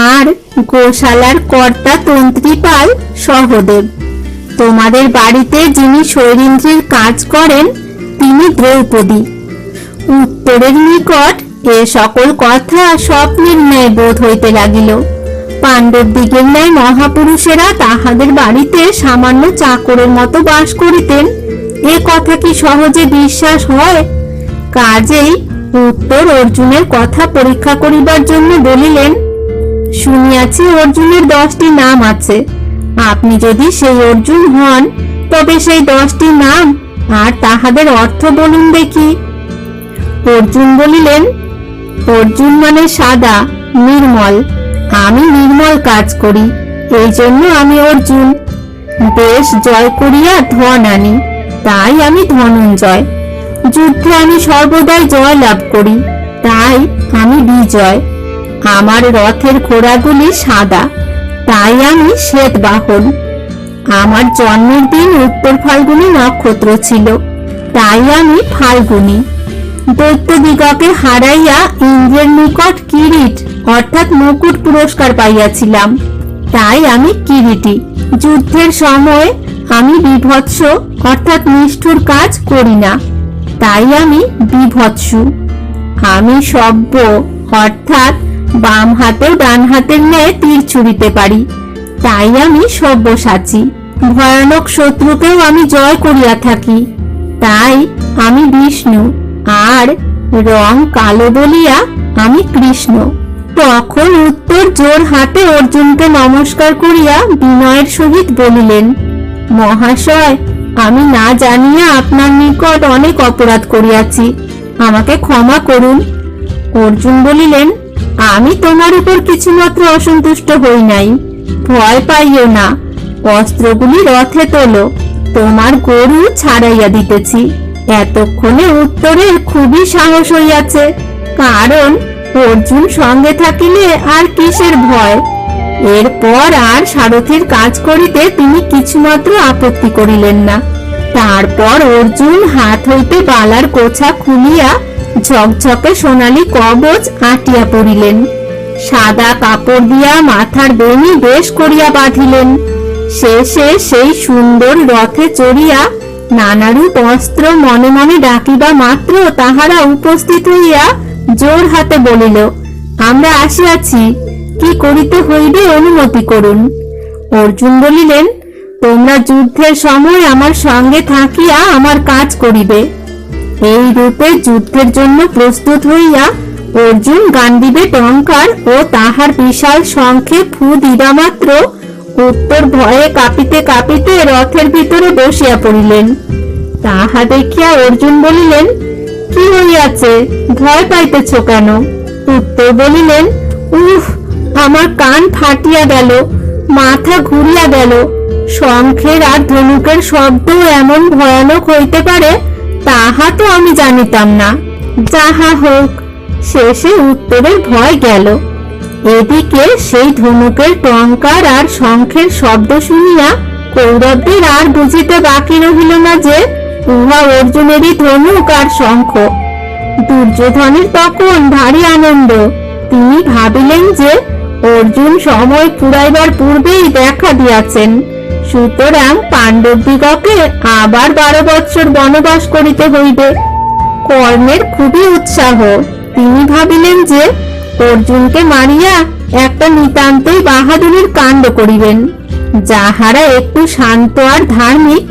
আর গোশালার কর্তা তন্ত্রীপাল সহদেব। তোমাদের বাড়িতে যিনি শৈলেন্দ্রের কাজ করেন তিনি দ্রৌপদী। উত্তরের নিকট এ সকল কথা স্বপ্নের ন্যায় বোধ হইতে লাগিল। পাণ্ডব দিগের ন্যায় মহাপুরুষেরা তাহাদের বাড়িতে সামান্য চাকরের মতো বাস করিতেন, এ কথা কি সহজে বিশ্বাস হয়? কাজেই উত্তর অর্জুনের কথা পরীক্ষা করিবার জন্য বলিলেন, শুনিয়াছি অর্জুনের 10টি নাম আছে। আপনি যদি সেই অর্জুন হন তবে সেই 10টি নাম আর তাহাদের অর্থ বলুন দেখি। অর্জুন বলিলেন, অর্জুন মানে সাদা, নির্মল। আমি নির্মল কাজ করি, এই জন্য আমি অর্জুন। দেশ জয় করিয়া ধন আনি, তাই আমি ধনঞ্জয়। যুদ্ধে আমি সর্বদাই জয় লাভ করি, তাই আমি বিজয়। আমার রথের ঘোড়াগুলি সাদা, তাই আমি শ্বেতবাহন। আমার জন্মের দিন উত্তর ফাল্গুনী নক্ষত্র ছিল, তাই আমি ফাল্গুনী। দৈত্যদিগকে হারাইয়া ইন্দ্রের নিকট কিরীট অর্থাৎ মুকুট পুরস্কার পাইয়াছিলাম, তাই আমি কিরীটী। যুদ্ধের সময় আমি বিভৎস অর্থাৎ নিষ্ঠুর কাজ করি না, তাই আমি বিভৎসু। আমি সভ্য অর্থাৎ বাম হাতেও ডান হাতের ন্যায় তীর ছুঁড়িতে পারি, তাই আমি সব্যসাচী। ভয়ানক শত্রুকেও আমি জয় করিয়া থাকি, তাই আমি বিষ্ণু। আর রং কালো বলিয়া আমি কৃষ্ণ। তখন উত্তর জোর হাতে অর্জুনকে নমস্কার করিয়া বিনয়ের সহিত বলিলেন, মহাশয়, আমি না জানিয়া আপনার নিকট অনেক অপরাধ করিয়াছি, আমাকে ক্ষমা করুন। অর্জুন বলিলেন, আমি তোমার উপর কিছুমাত্র অসন্তুষ্ট হই নাই, ভয় পাইও না। অস্ত্রগুলি রথে তোলো, তোমার গরু ছাড়াইয়া দিতেছি। এতক্ষণে উত্তরের খুবই সাহস হইয়াছে, কারণ অর্জুন সঙ্গে থাকিলে আর কিসের ভয়। এরপর আর সারথীর কাজ করিতে তিনি কিছুমাত্র আপত্তি করিলেন না। তারপর অর্জুন হাত হইতে বালার গোছা খুলিয়া ঝকঝকে সোনালী কবচ আটিয়া পড়িলেন। সাদা কাপড় দিয়া মাথার বেণী বেশ করিয়া বাঁধিলেন। শেষে সেই সুন্দর রথে চড়িয়া নানারূপ অস্ত্র মনে মনে ডাকিবা মাত্র তাহারা উপস্থিত হইয়া জোর হাতে বলিল, আমরা আসিয়াছি, কি করিতে হইবে অনুমতি করুন। অর্জুন বলিলেন, তোমরা যুদ্ধের সময় আমার সঙ্গে থাকিয়া আমার কাজ করিবে। এই রূপে যুদ্ধের জন্য প্রস্তুত হইয়া অর্জুন গান্ডীবে টঙ্কার ও তাহার বিশাল শঙ্খে ফু দিবা মাত্র উত্তর ভয়ে কাঁপিতে কাঁপিতে রথের ভিতরে বসিয়া পড়িলেন। তাহা দেখিয়া অর্জুন বলিলেন, কি হইয়াছে, ভয় পাইতেছ কেন? উত্তর বলিলেন, উফ, আমার কান ফাটিয়া গেল, মাথা ঘুরিয়া গেল। শঙ্খের আর ধনুকের শব্দ এমন ভয়ানক হইতে পারে তাহা তো আমি জানিতাম না। যাহা হোক, শেষে উত্তরের ভয় গেল। এদিকে সেই ধনুকের টঙ্কার আর শঙ্খের শব্দ শুনিয়া কৌরবদের আর বুঝিতে বাকি রহিল না যে উহা অর্জুনেরই ধনুক আর শঙ্খ। দুর্যোধনের তখন ভারী আনন্দ। তিনি ভাবিলেন যে অর্জুন সময় পুরাইবার পূর্বেই দেখা দিয়াছেন, সুতরাং পাণ্ডবদিগকে আবার 12 বৎসর বনবাস করিতে হইবে। কর্ণের খুবই উৎসাহ। তিনি ভাবিলেন যে অর্জুনকে মারিয়া একটা নিতান্তই বাহাদুরির কাণ্ড করিবেন। যাহারা একটু শান্ত আর ধার্মিক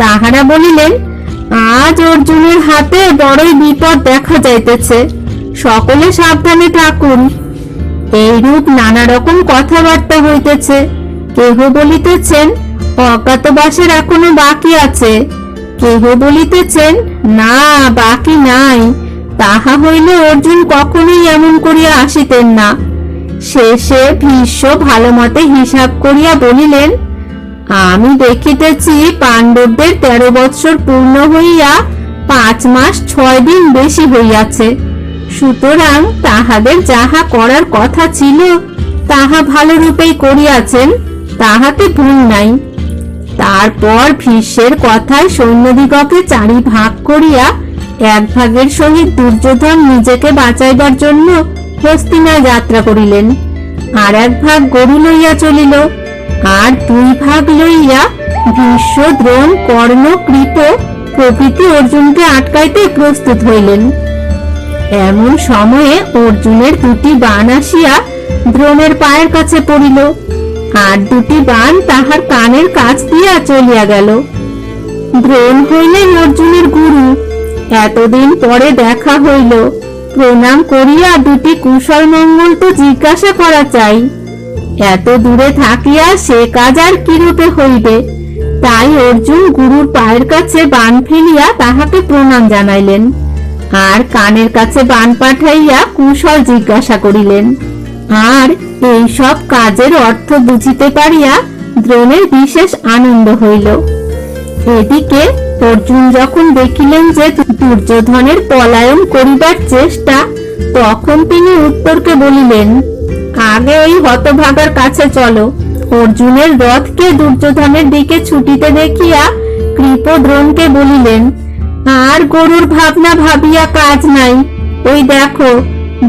তাহারা বলিলেন, আজ অর্জুনের হাতে বড়ই বিপদ দেখা যাইতেছে, সকলে সাবধানে থাকুন। এইরূপ নানা রকম কথাবার্তা হইতেছে। কেহ বলিতেছেন অজ্ঞাতবাসের এখনো বাকি আছে, কেহ বলিতেছেন না, বাকি নাই, তাহা হইলে অর্জুন কখনোই এমন করিয়া আসিতেন না। শেষে ভীষ্ম ভালো মতে হিসাব করিয়া বলিলেন, আমি দেখিতেছি পাণ্ডবদের 13 বৎসর পূর্ণ হইয়া 5 মাস 6 দিন বেশি হইয়াছে, সুতরাং তাহাদের যাহা করার কথা ছিল তাহা ভালো রূপেই করিয়াছেন, তাহাতে ভুল নাই। তারপর ভীষ্মের কথায় সৈন্যদিগকে 4 ভাগ করিয়া 1 ভাগের সহিত দুর্যোধন নিজেকে বাঁচাইবার জন্য হস্তিনায় যাত্রা করিলেন। আর এক ভাগ গরু লইয়া চলিল, আর দুই ভাগ লইয়া ভীষ্ম, দ্রোণ, কর্ণ, কৃপ প্রভৃতি অর্জুনকে আটকাইতে প্রস্তুত হইলেন। এমন সময়ে অর্জুনের দুটি বাণ আসিয়া দ্রোণের পায়ের কাছে পড়িল, আর দুটি বাণ তাহার কানের কাছ দিয়া চলিয়া গেল। দ্রোণ হইলেন অর্জুনের গুরু। এতদিন পরে দেখা হইল, প্রণাম করিয়া দুটি কুশল মঙ্গল তো জিজ্ঞাসা করা চাই। এত দূরে থাকিয়া সে কাজ আর কিরূপে হইবে? তাই অর্জুন গুরুর পায়ের কাছে বাণ ফেলিয়া তাহাকে প্রণাম জানাইলেন, আর কানের কাছে বাণ পাঠাইয়া কুশল জিজ্ঞাসা করিলেন। আর এই সব কাজের অর্থ বুঝিতে পারিয়া দ্রোণের বিশেষ আনন্দ হইল। এদিকে অর্জুন যখন দেখিলেন যে দুর্যোধনের পলায়ন করিবার চেষ্টা, তখন তিনি উত্তরকে বলিলেন, আগে ওই হতভাগার কাছে চলো। অর্জুনের রথকে দুর্যোধনের দিকে ছুটিতে দেখিয়া কৃপ দ্রোণকে বলিলেন, আর গরুর ভাবনা ভাবিয়া কাজ নাই, ওই দেখো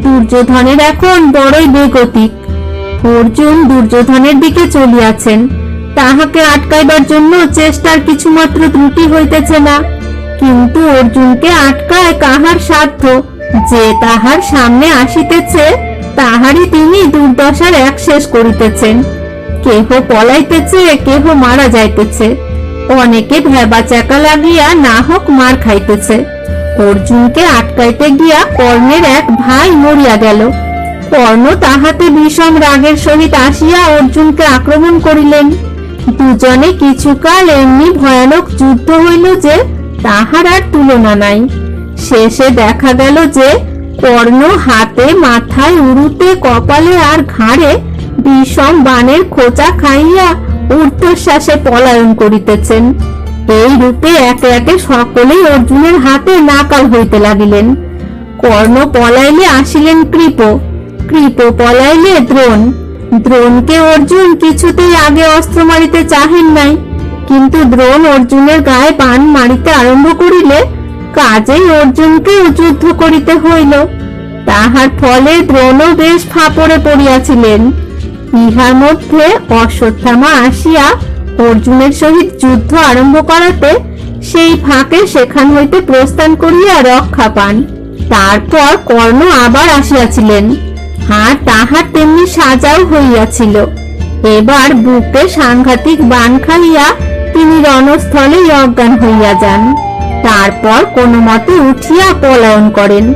দুর্যোধনের এখন বড়ই বেগতিক। অর্জুন দুর্যোধনের দিকে চলিয়াছেন, তাহাকে আটকাইবার জন্য চেষ্টার কিছুমাত্র ত্রুটি হইতেছে না। কিন্তু অর্জুনকে আটকায় কাহার সাধ্য? যে তাহার সামনে আসিতেছে তাহারই তিনি দুর্দশার এক শেষ করিতেছেন। কেহ পলাইতেছে, কেহ মারা যাইতেছে, অনেকে ভেবা চাকা লাগিয়া না হোক মার খাইতেছে। অর্জুনকে আটকাইতে গিয়া কর্ণের এক ভাই মরিয়া গেল। কর্ণ তাহাতে বিষম রাগের সহিত আসিয়া অর্জুনকে আক্রমণ করিলেন। দুজনে কিছুকাল এমনি ভয়ানক যুদ্ধ হইল যে তাহার আর তুলনা নাই। শেষে দেখা গেল যে কর্ণ হাতে, মাথায়, উরুতে, কপালে আর ঘাড়ে বিষম বাণের খোঁচা খাইয়া ঊর্ধ্বশ্বাসে পলায়ন করিতেছেন। এই রূপে একে একে সকলেই অর্জুনের হাতে নাকাল হইতে লাগিলেন। কর্ণ পলাইলে আসিলেন কৃপ, কৃপ পলাইলে দ্রোণ। দ্রোণকে অর্জুন কিছুতেই আগে অস্ত্র মারিতে চাহেন নাই, কিন্তু দ্রোণ অর্জুনের গায়ে বাণ মারিতে আরম্ভ করিলে কাজেই অর্জুনকে যুদ্ধ করিতে হইল। তাহার ফলে দ্রোণও বেশ ফাপড়ে পড়িয়াছিলেন। ইহার মধ্যে অশ্বত্থামা আসিয়া অর্জুনের সহিত যুদ্ধ আরম্ভ করাতে সেই ফাঁকে সেখান হইতে প্রস্থান করিয়া রক্ষা পান। তারপর কর্ণ আবার আসিয়াছিলেন, আর তাহার তেমনি সাজাও হইয়াছিল। এবার বুকে সাংঘাতিক বাণ খাইয়া তিনি রণস্থলে অজ্ঞান হইয়া যান। তারপর কোনো মতে উঠিয়া পলায়ন করেন।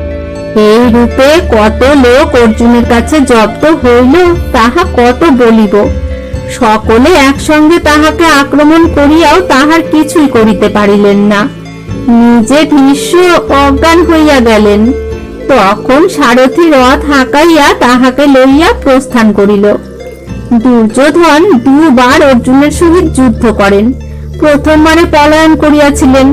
এই রূপে কত লোক অর্জুনের কাছে জব্দ হইল তাহা কত বলিব। সকলে একসঙ্গে তাহাকে আক্রমণ করিয়াও তাহার কিছুই করিতে পারিলেন না। নিজে ভীষ্ম অজ্ঞান হইয়া গেলেন। তখন সারথি রথ হাঁকাইয়া তাহাকে লইয়া প্রস্থান করিল। দুর্যোধন দুবার অর্জুনের সহিত যুদ্ধ করেন। প্রথমবারে পলায়ন করিয়াছিলেন,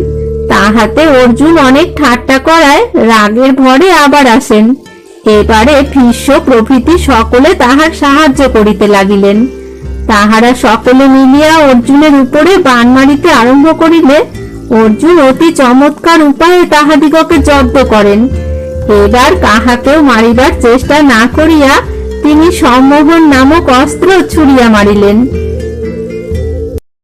তাহাতে অর্জুন অনেক ঠাট্টা করায় রাগের ভরে আবার আসেন। এবারে ভীষ্ম প্রভৃতি সকলে তাহার সাহায্য করিতে লাগিলেন। তাহারা সকলে মিলিয়া অর্জুনের উপরে বাণ মারিতে আরম্ভ করিলে অর্জুন অতি চমৎকার উপায়ে তাহাদিগকে জব্দ করেন। এবার কাহাকেও মারিবার চেষ্টা না করিয়া তিনি সম্মোহন নামক অস্ত্র ছুড়িয়া মারিলেন।